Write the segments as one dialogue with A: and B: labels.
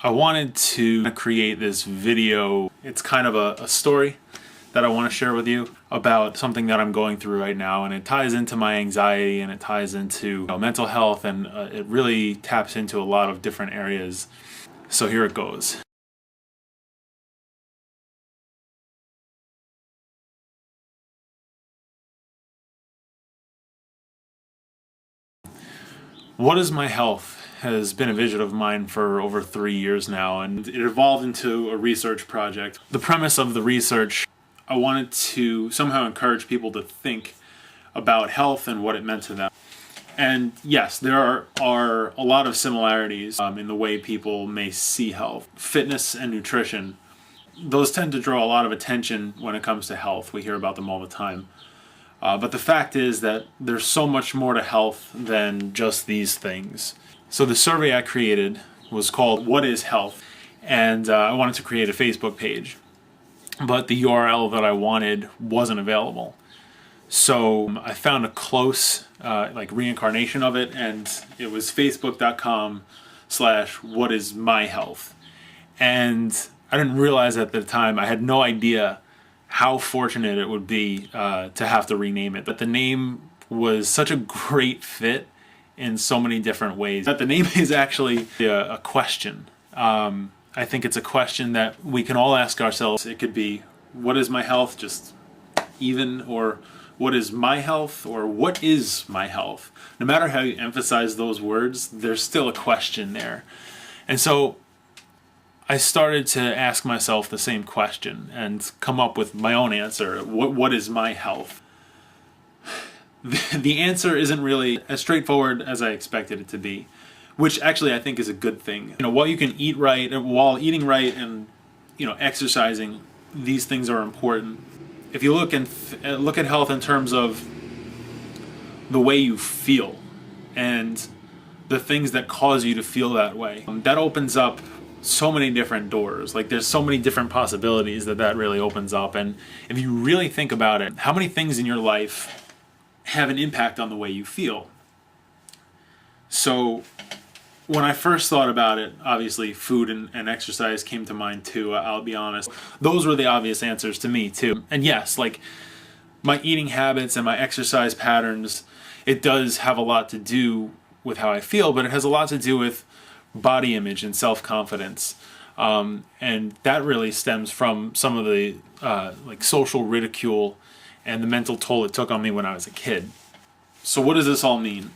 A: I wanted to create this video. It's kind of a story that I want to share with you about something that I'm going through right now, and it ties into my anxiety, and it ties into mental health, and it really taps into a lot of different areas. So here it goes. Whatismyhealth has been a vision of mine for over 3 years now, and it evolved into a research project. The premise of the research, I wanted to somehow encourage people to think about health and what it meant to them. And yes, there are a lot of similarities in the way people may see health. Fitness and nutrition, those tend to draw a lot of attention when it comes to health. We hear about them all the time. But the fact is that there's so much more to health than just these things. So the survey I created was called What is Health? And I wanted to create a Facebook page. But the URL that I wanted wasn't available. So I found a close reincarnation of it, and it was facebook.com/whatismyhealth. And I didn't realize at the time, I had no idea how fortunate it would be to have to rename it. But the name was such a great fit in so many different ways that the name is actually a question. I think it's a question that we can all ask ourselves. It could be, what is my health? Just even, or what is my health? Or what is my health? No matter how you emphasize those words, there's still a question there. And so I started to ask myself the same question and come up with my own answer. What is my health? The answer isn't really as straightforward as I expected it to be, which actually I think is a good thing. While you can eat right, while eating right and exercising, these things are important. If you look at health in terms of the way you feel and the things that cause you to feel that way, that opens up so many different doors. Like, there's so many different possibilities that really opens up. And if you really think about it, how many things in your life have an impact on the way you feel? So when I first thought about it, obviously food and exercise came to mind too, I'll be honest. Those were the obvious answers to me too. And yes, like my eating habits and my exercise patterns, it does have a lot to do with how I feel, but it has a lot to do with body image and self-confidence. And that really stems from some of the social ridicule and the mental toll it took on me when I was a kid. So what does this all mean?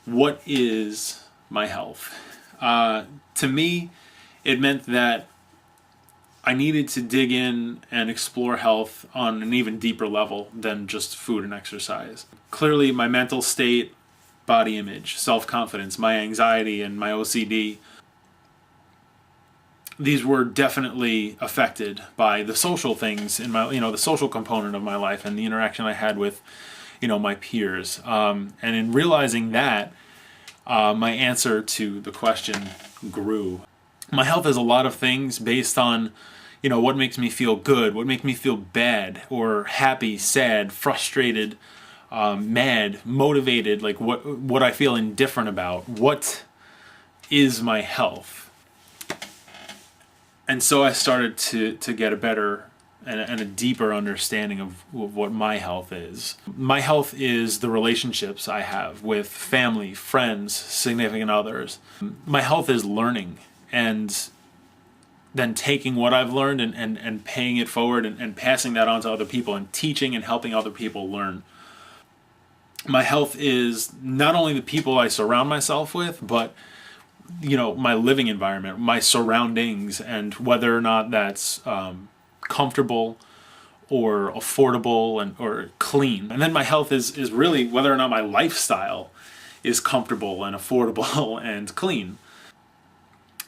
A: What is my health? To me, it meant that I needed to dig in and explore health on an even deeper level than just food and exercise. Clearly, my mental state, body image, self-confidence, my anxiety, and my OCD, these were definitely affected by the social things in my, the social component of my life and the interaction I had with, my peers. And in realizing that, my answer to the question grew. My health is a lot of things based on, what makes me feel good, what makes me feel bad, or happy, sad, frustrated, mad, motivated, like what I feel indifferent about. What is my health? And so I started to get a better and a deeper understanding of what my health is. My health is the relationships I have with family, friends, significant others. My health is learning and then taking what I've learned and paying it forward and passing that on to other people and teaching and helping other people learn. My health is not only the people I surround myself with, but my living environment, my surroundings, and whether or not that's comfortable or affordable or clean. And then my health is really whether or not my lifestyle is comfortable and affordable and clean.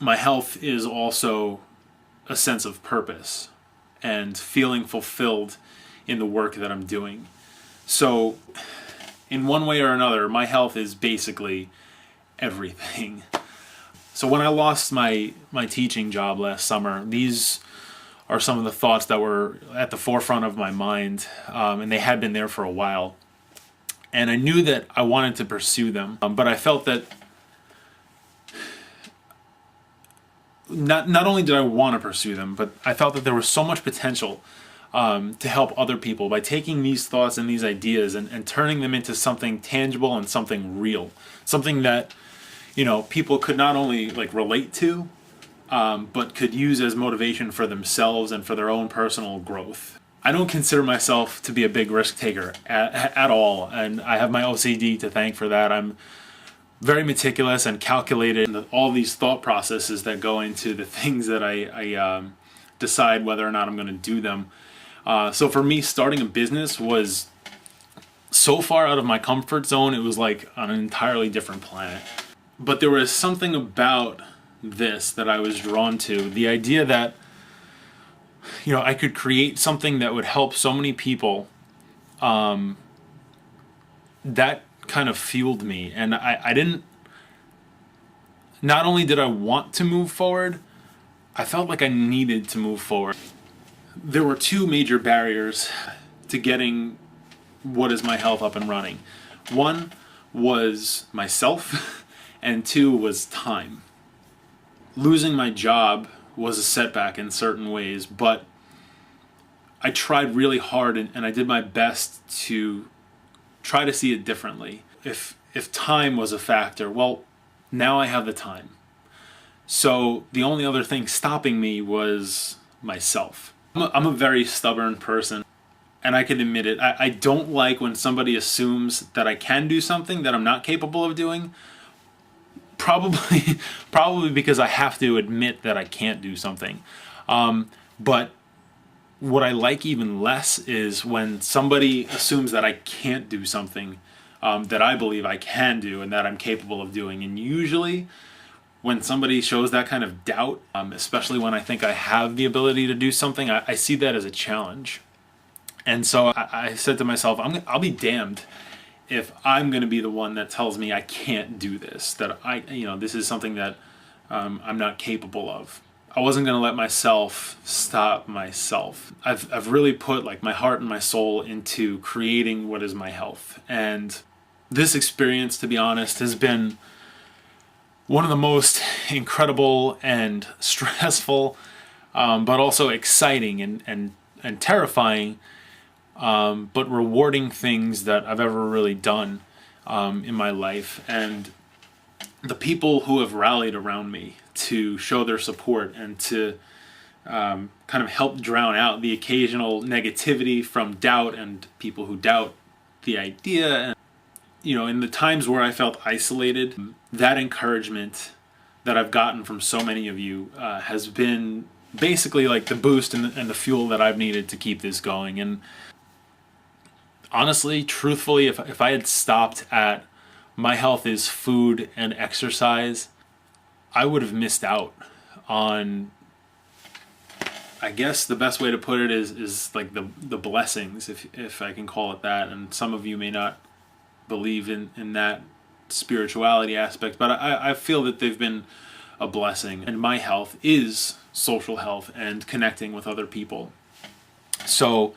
A: My health is also a sense of purpose and feeling fulfilled in the work that I'm doing. So in one way or another, my health is basically everything. So when I lost my teaching job last summer, these are some of the thoughts that were at the forefront of my mind, and they had been there for a while. And I knew that I wanted to pursue them, but I felt that not only did I want to pursue them, but I felt that there was so much potential to help other people by taking these thoughts and these ideas and turning them into something tangible and something real, something that, you know, people could not only like relate to, but could use as motivation for themselves and for their own personal growth. I don't consider myself to be a big risk taker at all, and I have my OCD to thank for that. I'm very meticulous and calculated in all these thought processes that go into the things that I decide whether or not I'm going to do them. So for me, starting a business was so far out of my comfort zone, it was like on an entirely different planet. But there was something about this that I was drawn to. The idea that, you know, I could create something that would help so many people, that kind of fueled me. And I didn't, not only did I want to move forward, I felt like I needed to move forward. There were two major barriers to getting Whatismyhealth up and running. One was myself, and two was time. Losing my job was a setback in certain ways, but I tried really hard and I did my best to try to see it differently. If time was a factor, well, now I have the time. So the only other thing stopping me was myself. I'm a very stubborn person, and I can admit it. I don't like when somebody assumes that I can do something that I'm not capable of doing. Probably because I have to admit that I can't do something. But what I like even less is when somebody assumes that I can't do something that I believe I can do and that I'm capable of doing. And usually when somebody shows that kind of doubt, especially when I think I have the ability to do something, I see that as a challenge. And so I said to myself, I'll be damned if I'm going to be the one that tells me I can't do this, that this is something that I'm not capable of. I wasn't going to let myself stop myself. I've really put like my heart and my soul into creating Whatismyhealth. And this experience, to be honest, has been one of the most incredible and stressful, but also exciting and terrifying, but rewarding things that I've ever really done in my life. And the people who have rallied around me to show their support and to kind of help drown out the occasional negativity from doubt and people who doubt the idea. And, you know, in the times where I felt isolated, that encouragement that I've gotten from so many of you has been basically like the boost and the fuel that I've needed to keep this going. And honestly, truthfully, if I had stopped at my health is food and exercise, I would have missed out on, I guess the best way to put it is like the blessings, if I can call it that. And some of you may not believe in that spirituality aspect, but I feel that they've been a blessing. And my health is social health and connecting with other people. So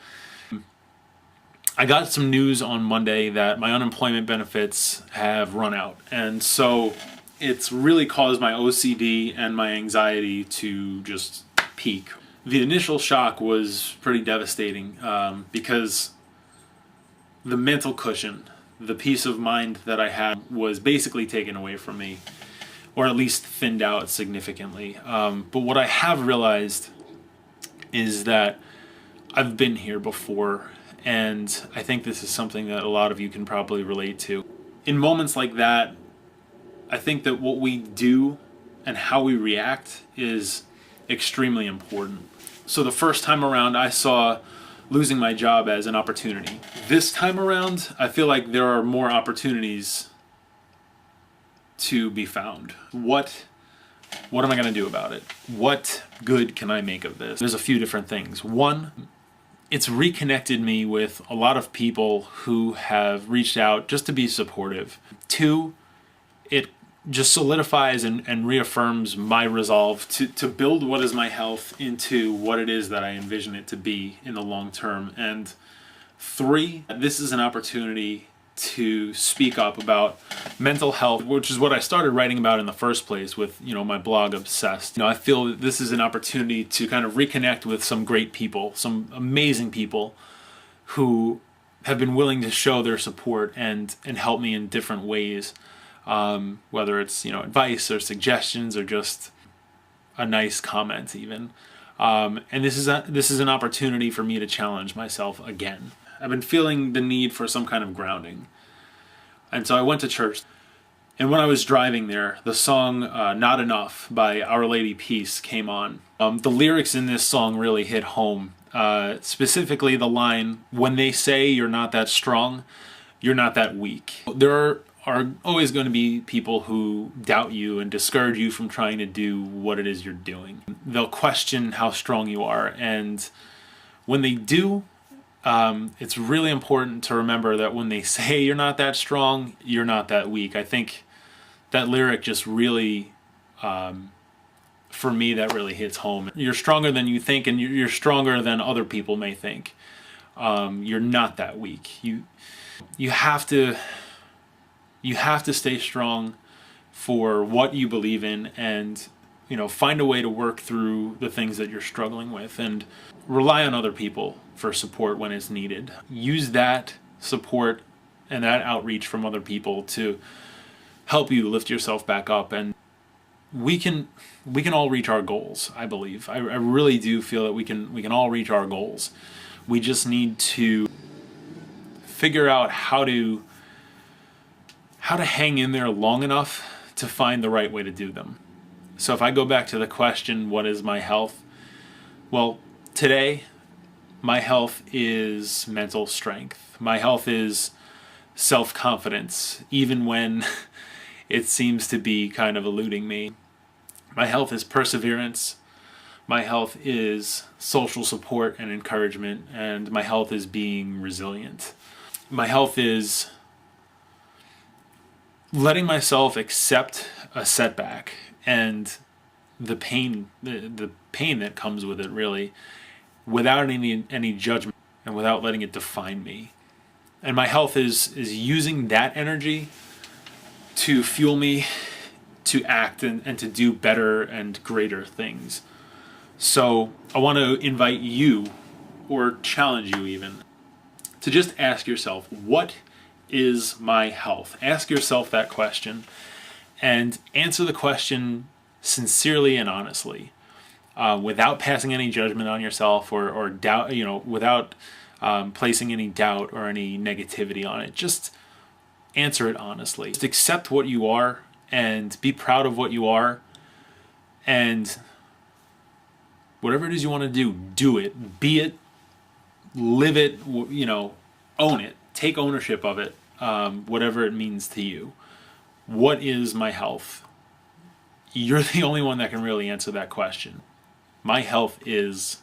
A: I got some news on Monday that my unemployment benefits have run out. And so it's really caused my OCD and my anxiety to just peak. The initial shock was pretty devastating because the mental cushion, the peace of mind that I had was basically taken away from me, or at least thinned out significantly. But what I have realized is that I've been here before, and I think this is something that a lot of you can probably relate to. In moments like that, I think that what we do and how we react is extremely important. So the first time around, I saw losing my job as an opportunity. This time around, I feel like there are more opportunities to be found. What am I going to do about it? What good can I make of this? There's a few different things. One, it's reconnected me with a lot of people who have reached out just to be supportive. Two, it just solidifies and reaffirms my resolve to build Whatismyhealth into what it is that I envision it to be in the long term. And three, this is an opportunity to speak up about mental health, which is what I started writing about in the first place with, my blog Obsessed. I feel that this is an opportunity to kind of reconnect with some great people, some amazing people who have been willing to show their support and help me in different ways, whether it's advice or suggestions or just a nice comment even. And this is an opportunity for me to challenge myself again. I've been feeling the need for some kind of grounding, and so I went to church. And when I was driving there, the song "Not Enough" by Our Lady Peace came on. The lyrics in this song really hit home. Specifically the line, "When they say you're not that strong, you're not that weak." There are always going to be people who doubt you and discourage you from trying to do what it is you're doing. They'll question how strong you are, and when they do, it's really important to remember that when they say you're not that strong, you're not that weak. I think that lyric just really, for me, that really hits home. You're stronger than you think, and you're stronger than other people may think. You're not that weak. You have to stay strong for what you believe in, and find a way to work through the things that you're struggling with, and rely on other people for support when it's needed. Use that support and that outreach from other people to help you lift yourself back up, and we can all reach our goals. I believe I really do feel that we can all reach our goals. We just need to figure out how to hang in there long enough to find the right way to do them. So if I go back to the question, what is my health? Well, today, my health is mental strength. My health is self-confidence, even when it seems to be kind of eluding me. My health is perseverance. My health is social support and encouragement. And my health is being resilient. My health is letting myself accept a setback and the pain that comes with it, really, without any judgment and without letting it define me. And my health is using that energy to fuel me to act and to do better and greater things. So I want to invite you, or challenge you even, to just ask yourself, what is my health? Ask yourself that question and answer the question sincerely and honestly, without passing any judgment on yourself or doubt, without placing any doubt or any negativity on it. Just answer it honestly. Just accept what you are and be proud of what you are, and whatever it is you want to do it, be it, live it, own it, take ownership of it, whatever it means to you. What is my health? You're the only one that can really answer that question. My health is